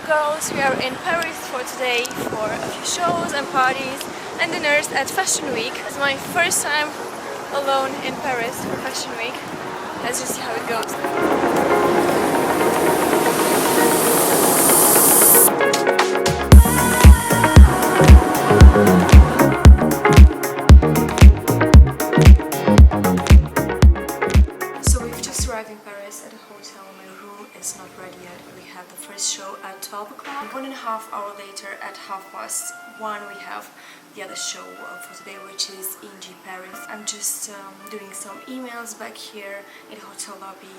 girls, we are in Paris for today for a few shows and parties and dinners at Fashion Week. It's my first time alone in Paris for Fashion Week. Let's just see how it goes. Arrived in Paris at a hotel. My room is not ready yet. We have the first show at 12 o'clock. 1.5 hours later at 1:30 we have the other show for today, which is Ingie Paris. I'm just doing some emails back here in the hotel lobby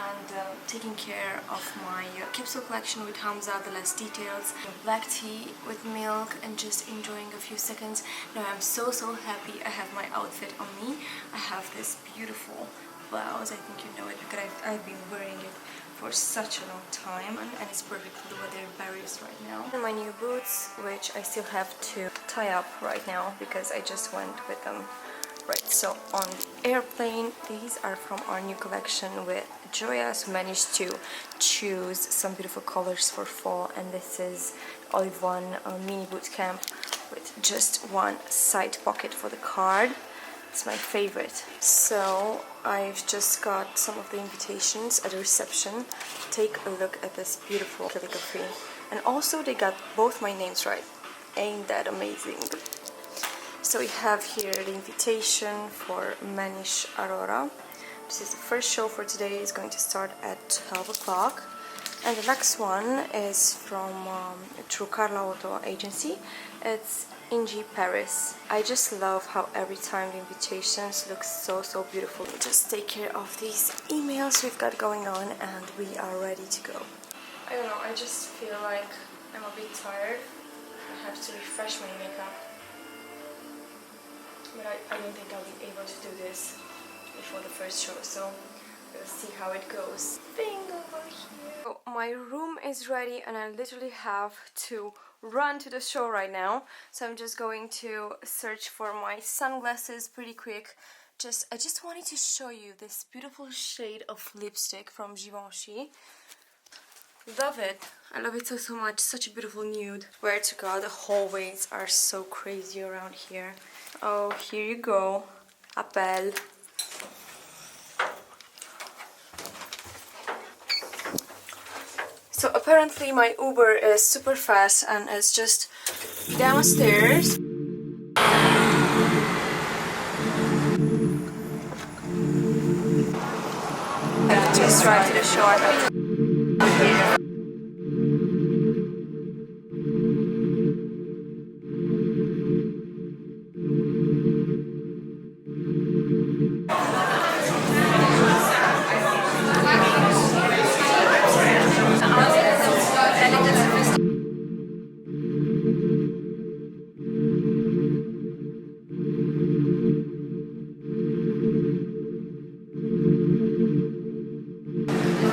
and taking care of my capsule collection with Hamza, the last details, black tea with milk, and just enjoying a few seconds. Now I'm so happy I have my outfit on me. I have this beautiful blouse. I think you know it because I've been wearing it for such a long time, and it's perfect for the weather in Paris right now. And my new boots, which I still have to tie up right now because I just went with them. Right, so on the airplane, these are from our new collection with Joya, so managed to choose some beautiful colors for fall, and this is Olive One mini boot camp with just one side pocket for the card. It's my favorite. So I've just got some of the invitations at the reception. Take a look at this beautiful calligraphy. And also they got both my names right. Ain't that amazing? So we have here the invitation for Manish Arora. This is the first show for today. It's going to start at 12 o'clock. And the next one is from True Carla Auto Agency. It's Ingie Paris. I just love how every time the invitations look so beautiful. Just take care of these emails we've got going on and we are ready to go. I don't know, I just feel like I'm a bit tired. I have to refresh my makeup. But I don't think I'll be able to do this before the first show, so we'll see how it goes. Thing over here. So my room is ready and I literally have to run to the show right now, so I'm just going to search for my sunglasses pretty quick. I just wanted to show you this beautiful shade of lipstick from Givenchy. Love it. I love it so much. Such a beautiful nude. Where to go? The hallways are so crazy around here. Oh, here you go. Appel. So apparently my Uber is super fast and it's just downstairs. I just drive to the shore.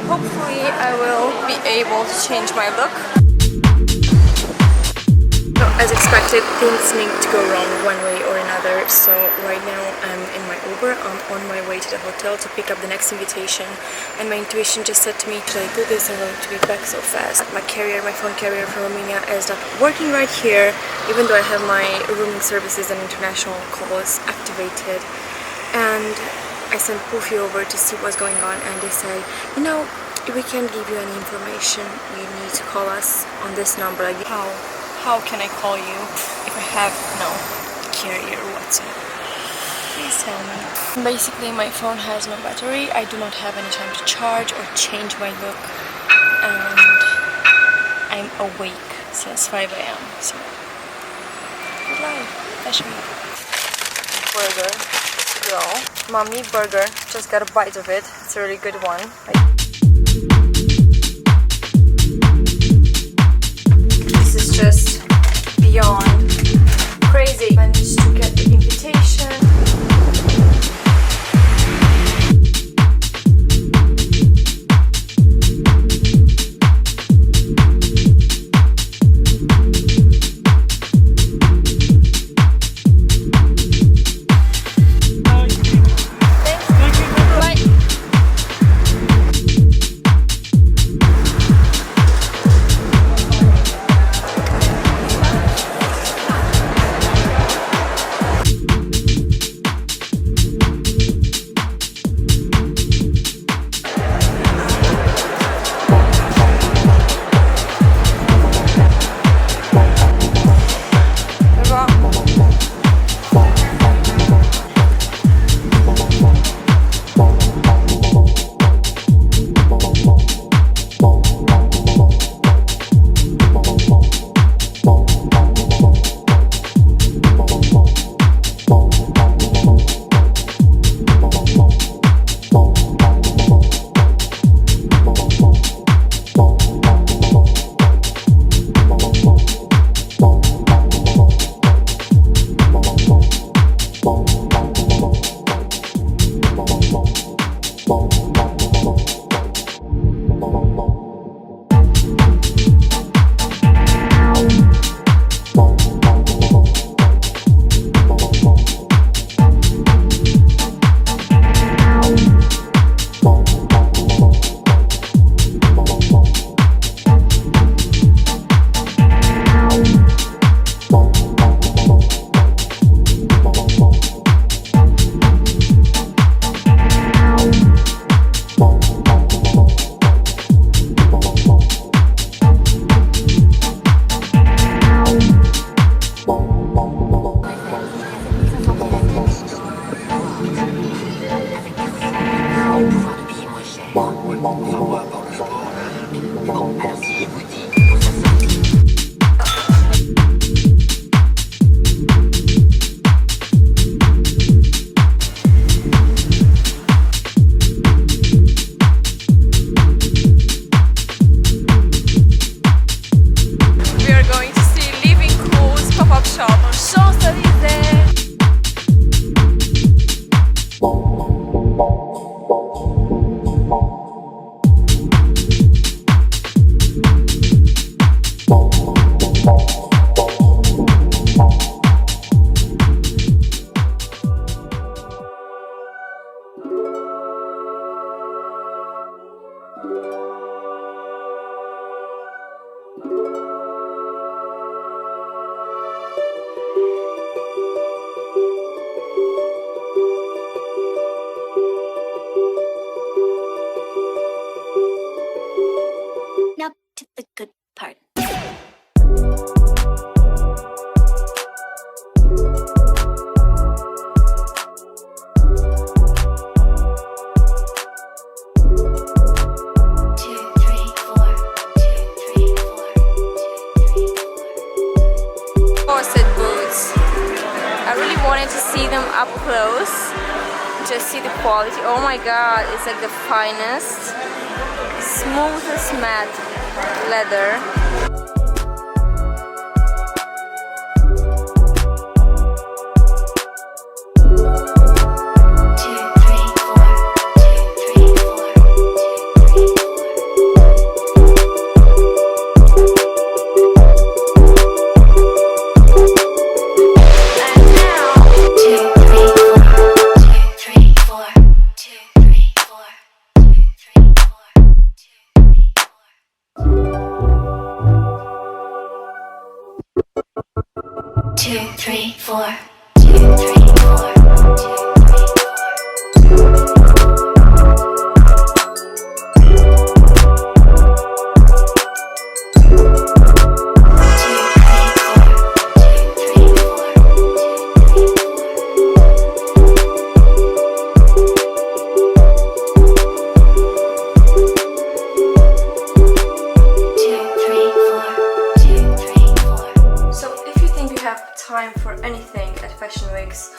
Hopefully I will be able to change my look. So as expected, things need to go wrong one way or another, so right now I'm in my Uber. I'm on my way to the hotel to pick up the next invitation, and my intuition just said to me, should I do this? I'm going to be back so fast. My phone carrier from Romania is not working right here, even though I have my roaming services and international calls activated. And I sent Poofy over to see what's going on, and they say, you know, we can't give you any information. You need to call us on this number. Like, how can I call you if I have no carrier whatsoever? Please tell me. Basically, my phone has no battery. I do not have any time to charge or change my look, and I'm awake since 5 AM. So, good life. Fashion Week. Burger. Go. Mommy burger. Just got a bite of it. It's a really good one. This is just beyond crazy. Managed to get the invitation. Now to the good part. Corset boots. I really wanted to see them up close, just see the quality. Oh my god, it's like the finest, smoothest matte leather. Time for anything at fashion weeks,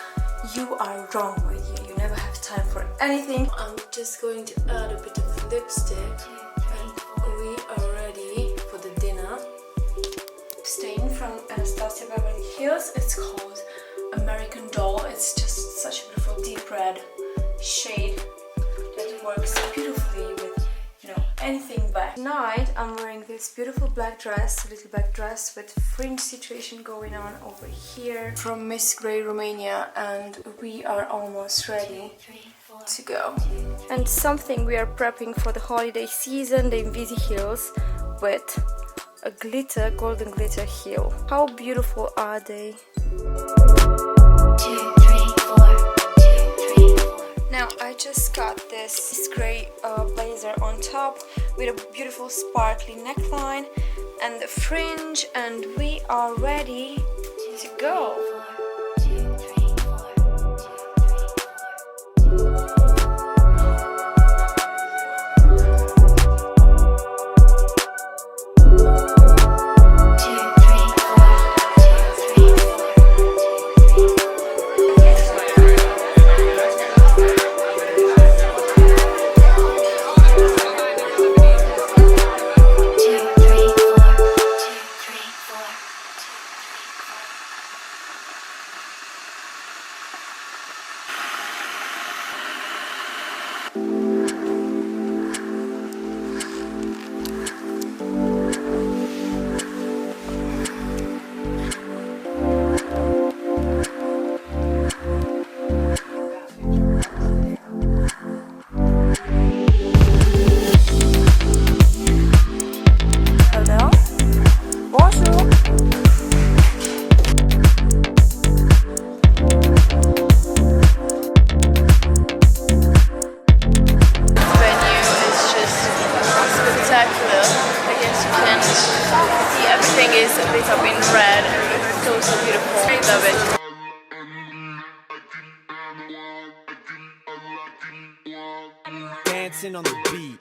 you are wrong, my dear. You never have time for anything. I'm just going to add a bit of lipstick and we are ready for the dinner. Stain from Anastasia Beverly Hills. It's called American Doll. It's just such a beautiful deep red shade that works beautifully with, you know, anything black. Tonight I'm wearing this beautiful black dress, little black dress with fringe situation going on over here from Miss Grey Romania, and we are almost ready to go. And something we are prepping for the holiday season, the INVZN heels with a glitter, golden glitter heel. How beautiful are they? Now I just got this grey blazer on top with a beautiful sparkly neckline and the fringe, and we are ready to go. Dancing on the beat.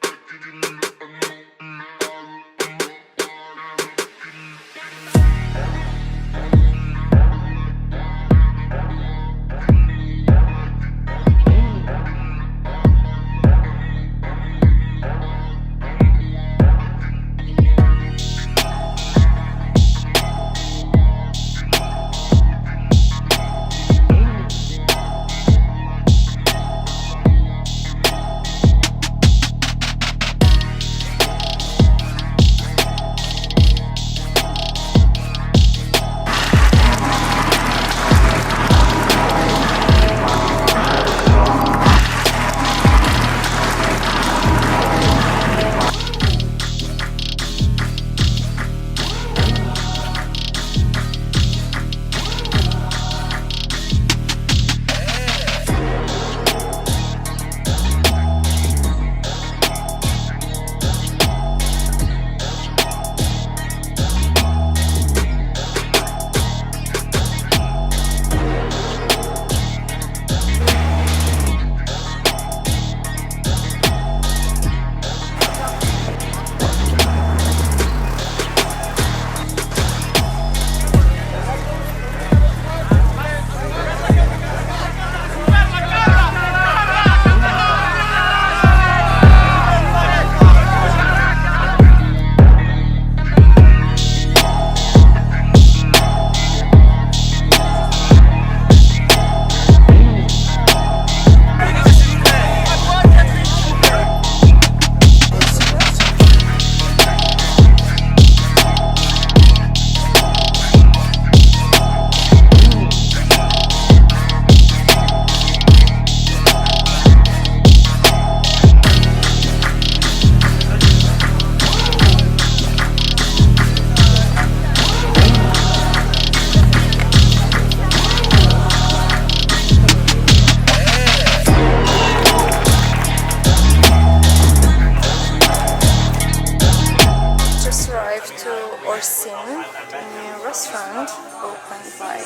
to Orsin, the new restaurant opened by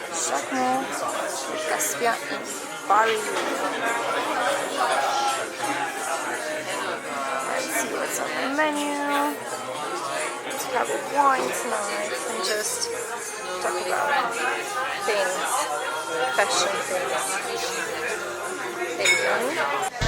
Jacquemont Caspia in Bari. Let's see what's on the menu. Let's have a wine tonight and just talk about things, fashion things. There you go.